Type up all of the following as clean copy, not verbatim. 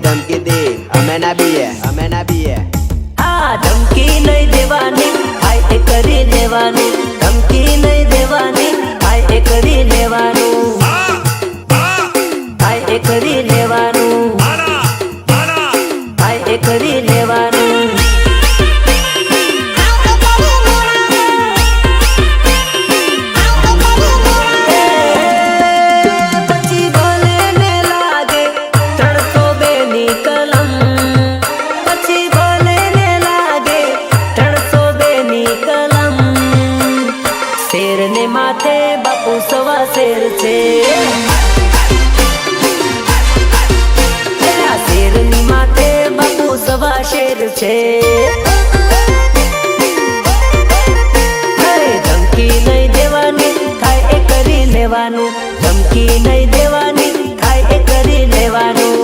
ધમકી દે અમે ના બીએ આ ધમકી નહીં દેવાની થાય એ કરી લેવાનું ધમકી નહીં દેવાની થાય એ કરી લેવાનું થાય એ કરી લેવાનું થાય એ કરી લેવાનું માથે બાપુ સવા શેર છે શેરની માથે બાપુ સવા શેર છે ધમકી નહીં દેવાની થાય એ કરી લેવાનું ધમકી નહીં દેવાની થાય એ કરી લેવાનું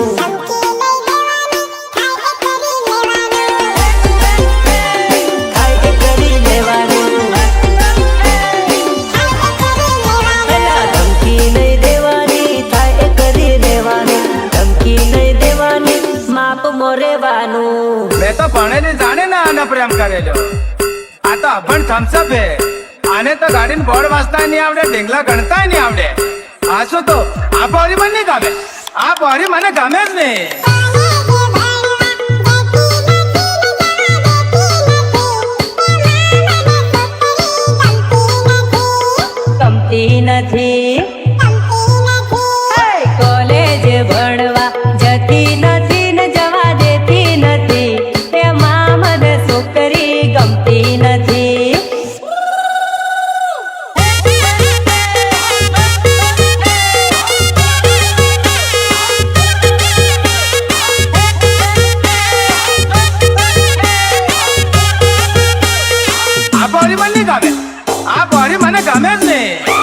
मैं तो भणेली जाने ना आने प्रेम करेलो आ तो अभण थम्सअप है आने तो गाड़ी में बोर्ड वाजता नहीं आवड़े ढेंगला गणता नहीं आवड़े आसो तो आप औरी मन नहीं गमे आप औरी मने गमे ज नहीं गमती નથી કોલેજ ભણવા જતી નથી ને જવા દેતી નથી એમાં મને છોકરી ગમતી નથી आप औरी मन नहीं गमे आप औरी मने गमे ज नहीं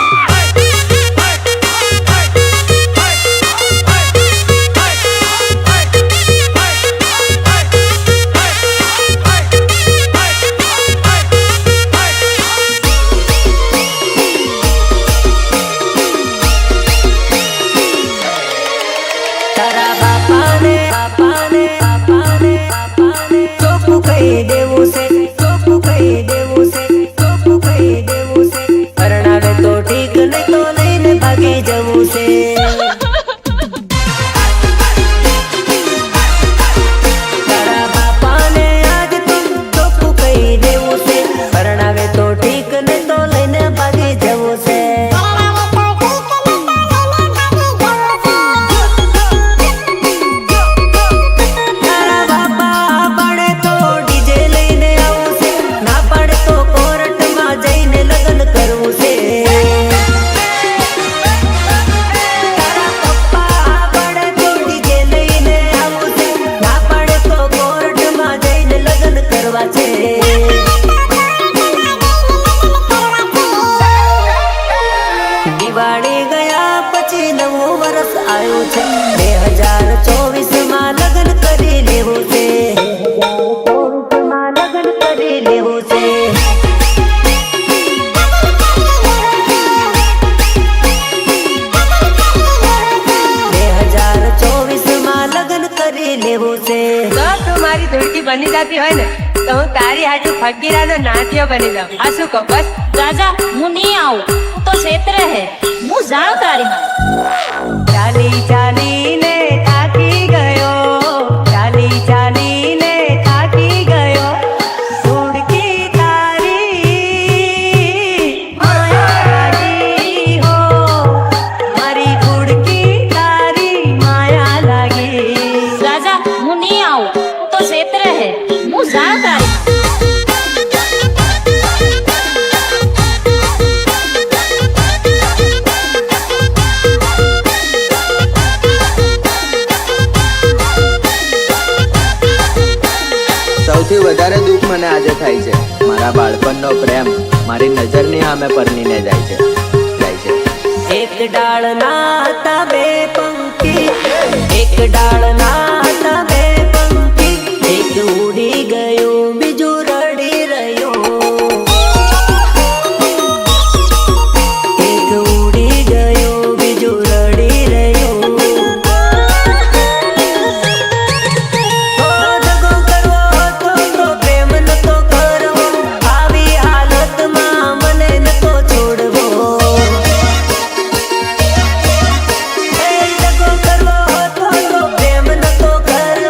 દિવાળી ગયા પછી નવું વર્ષ આવ્યું છે 2024 માં લગ્ન કરી લેવું છે 2024 માં લગ્ન કરી લેવું છે 2024 માં લગ્ન કરી લેવું છે તો તું મારી ધોળકી બની જતી હોય ને તો હું તારી હાટુ ફકીરાનો નાટ્ય બની જાઉં આ શું કહો બસ રાજા હું નહીં આવું હું તો ક્ષેત્ર હે હું જાણું તારી માં ચાલી ચાલીને થાકી ગયો ચાલી ચાલીને થાકી ગયો ધૂળકી તારી માયા લાગી હો મારી ધૂળકી તારી માયા લાગી રાજા હું નહીં આવું હું તો ક્ષેત્ર હે હું જાણું તારી માં સૌથી વધારે દુઃખ મને આજે થાય છે મારા બાળપણનો પ્રેમ મારી નજરની સામે પરણીને જાય છે એક ડાળના હતા બે પંખી એક ડાળના